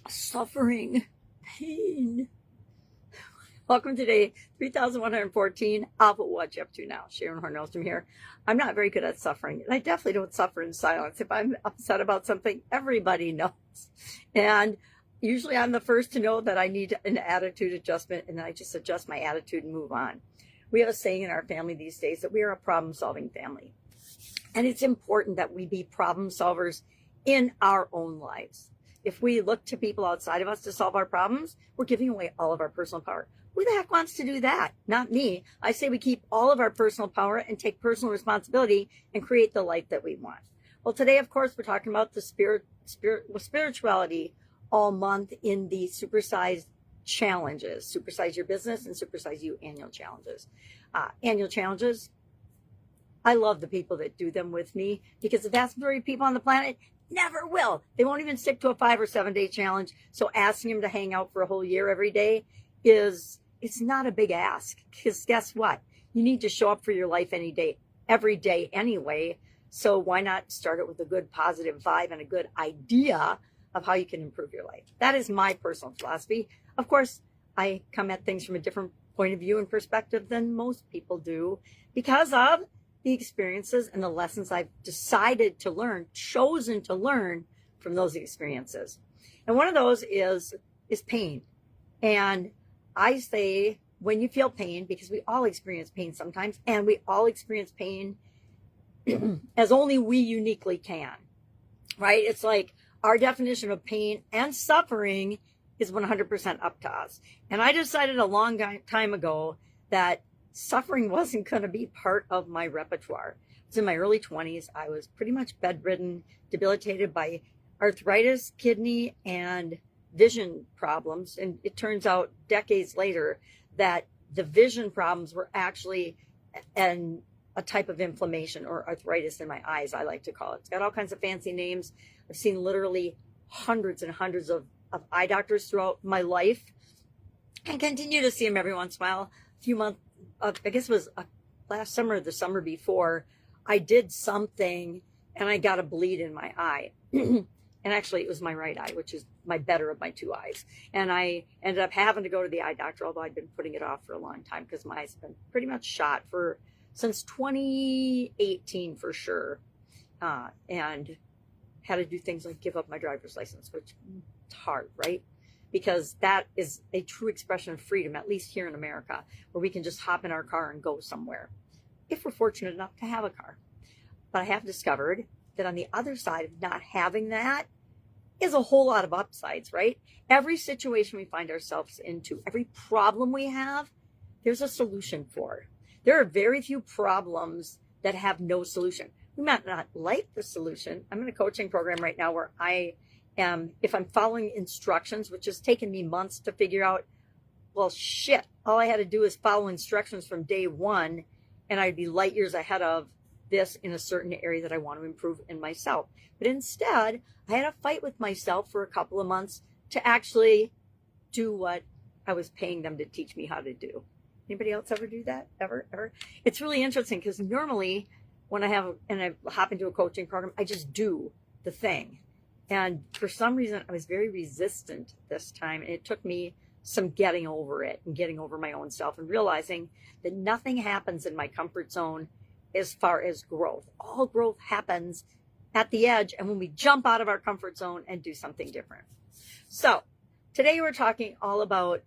suffering, pain. Welcome to day 3114 of What You Up To Now. Sharon Horne-Ellstrom here. I'm not very good at suffering, and I definitely don't suffer in silence. If I'm upset about something, everybody knows. And usually I'm the first to know that I need an attitude adjustment, and then I just adjust my attitude and move on. We have a saying in our family these days that we are a problem-solving family. And it's important that we be problem solvers in our own lives. If we look to people outside of us to solve our problems, we're giving away all of our personal power. Who the heck wants to do that? Not me. I say we keep all of our personal power and take personal responsibility and create the life that we want. Well, today, of course, we're talking about the spirituality all month in the Supersize challenges, Supersize Your Business and Supersize You annual challenges. Annual challenges, I love the people that do them with me because the vast majority of people on the planet never will. They won't even stick to a 5 or 7 day challenge. So asking them to hang out for a whole year every day it's not a big ask, because guess what? You need to show up for your life every day anyway. So why not start it with a good positive vibe and a good idea of how you can improve your life? That is my personal philosophy. Of course, I come at things from a different point of view and perspective than most people do because of the experiences and the lessons I've decided to learn, chosen to learn from those experiences. And one of those is pain. And I say, when you feel pain, because we all experience pain sometimes, and we all experience pain as only we uniquely can, right? It's like our definition of pain and suffering is 100% up to us. And I decided a long time ago that suffering wasn't going to be part of my repertoire. I was in my early 20s. I was pretty much bedridden, debilitated by arthritis, kidney, and vision problems. And it turns out decades later that the vision problems were actually a type of inflammation or arthritis in my eyes, I like to call it. It's got all kinds of fancy names. I've seen literally hundreds and hundreds of eye doctors throughout my life and continue to see them every once in a while. A few months, I guess it was last summer or the summer before, I did something and I got a bleed in my eye. And actually, it was my right eye, which is my better of my two eyes. And I ended up having to go to the eye doctor, although I'd been putting it off for a long time because my eyes have been pretty much shot since 2018 for sure. And had to do things like give up my driver's license, which is hard, right? Because that is a true expression of freedom, at least here in America, where we can just hop in our car and go somewhere, if we're fortunate enough to have a car. But I have discovered that on the other side of not having that is a whole lot of upsides, right? Every situation we find ourselves into, every problem we have, there's a solution for. There are very few problems that have no solution. We might not like the solution. I'm in a coaching program right now where if I'm following instructions, which has taken me months to figure out, well, shit, all I had to do is follow instructions from day one, and I'd be light years ahead of this in a certain area that I want to improve in myself. But instead, I had a fight with myself for a couple of months to actually do what I was paying them to teach me how to do. Anybody else ever do that? Ever? It's really interesting because normally when I hop into a coaching program, I just do the thing. And for some reason, I was very resistant this time. And it took me some getting over it and getting over my own self and realizing that nothing happens in my comfort zone as far as growth. All growth happens at the edge and when we jump out of our comfort zone and do something different. So today we're talking all about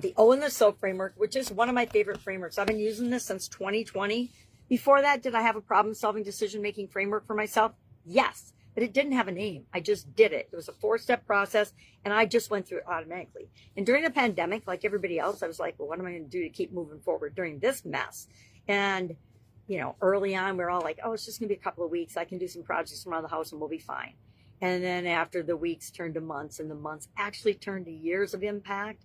the O and the SO framework, which is one of my favorite frameworks. I've been using this since 2020. Before that, did I have a problem-solving decision-making framework for myself? Yes, but it didn't have a name. I just did it. It was a 4-step process, and I just went through it automatically. And during the pandemic, like everybody else, I was like, well, what am I going to do to keep moving forward during this mess? And early on, we were all like, oh, it's just going to be a couple of weeks. I can do some projects around the house and we'll be fine. And then after the weeks turned to months and the months actually turned to years of impact,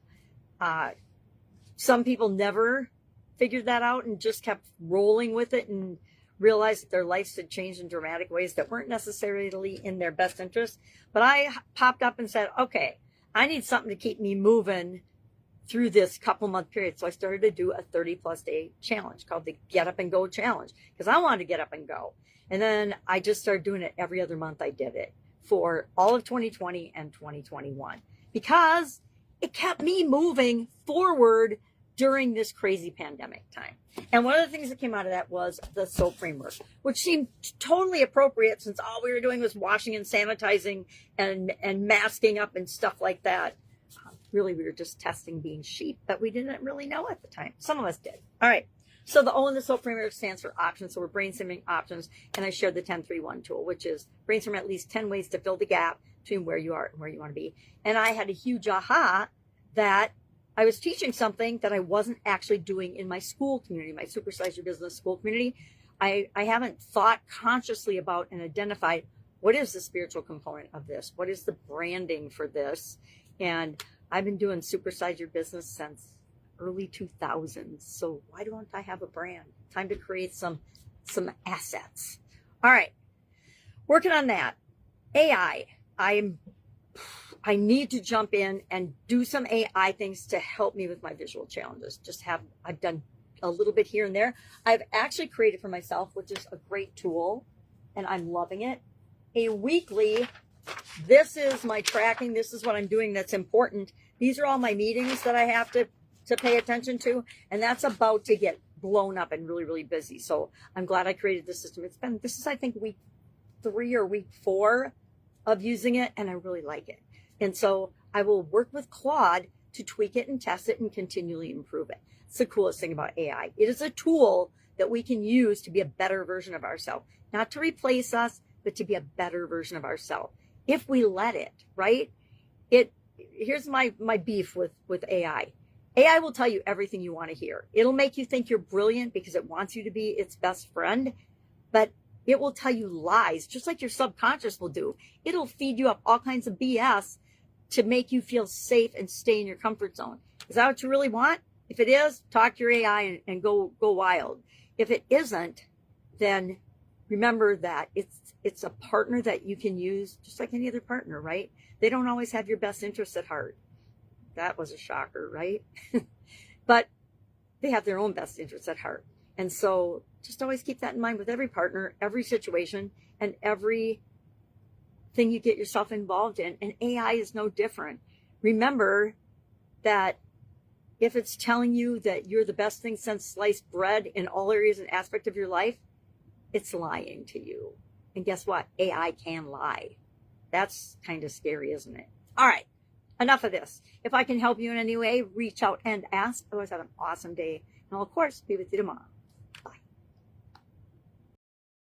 some people never figured that out and just kept rolling with it and realized that their lives had changed in dramatic ways that weren't necessarily in their best interest. But I popped up and said, okay, I need something to keep me moving through this couple month period. So I started to do a 30+ day challenge called the Get Up and Go Challenge because I wanted to get up and go. And then I just started doing it every other month. I did it for all of 2020 and 2021 because it kept me moving forward during this crazy pandemic time. And one of the things that came out of that was the SOAP framework, which seemed totally appropriate since all we were doing was washing and sanitizing and masking up and stuff like that. Really, we were just testing being sheep, but we didn't really know at the time. Some of us did. All right. So the O in the SOAP framework stands for options. So we're brainstorming options. And I shared the 10-3-1 tool, which is brainstorm at least 10 ways to fill the gap between where you are and where you want to be. And I had a huge aha that I was teaching something that I wasn't actually doing in my school community, my Supersize Your Business school community. I haven't thought consciously about and identified what is the spiritual component of this? What is the branding for this? And I've been doing Supersize Your Business since early 2000s. So why don't I have a brand? Time to create some assets. All right. Working on that. AI. I need to jump in and do some AI things to help me with my visual challenges. I've done a little bit here and there. I've actually created for myself, which is a great tool, and I'm loving it. A weekly, this is my tracking. This is what I'm doing that's important. These are all my meetings that I have to pay attention to, and that's about to get blown up and really, really busy. So I'm glad I created this system. This is, I think, week 3 or week 4 of using it, and I really like it. And so I will work with Claude to tweak it and test it and continually improve it. It's the coolest thing about AI. It is a tool that we can use to be a better version of ourselves, not to replace us, but to be a better version of ourselves. If we let it, right? Here's my beef with AI. AI will tell you everything you want to hear. It'll make you think you're brilliant because it wants you to be its best friend, but it will tell you lies, just like your subconscious will do. It'll feed you up all kinds of BS to make you feel safe and stay in your comfort zone. Is that what you really want? If it is, talk to your AI and go wild. If it isn't, then remember that it's a partner that you can use just like any other partner, right? They don't always have your best interests at heart. That was a shocker, right? But they have their own best interests at heart. And so just always keep that in mind with every partner, every situation, and every thing you get yourself involved in. And AI is no different. Remember that if it's telling you that you're the best thing since sliced bread in all areas and aspects of your life, it's lying to you. And guess what? AI can lie. That's kind of scary, isn't it? All right. Enough of this. If I can help you in any way, reach out and ask. Otherwise, have an awesome day. And I'll, of course, be with you tomorrow.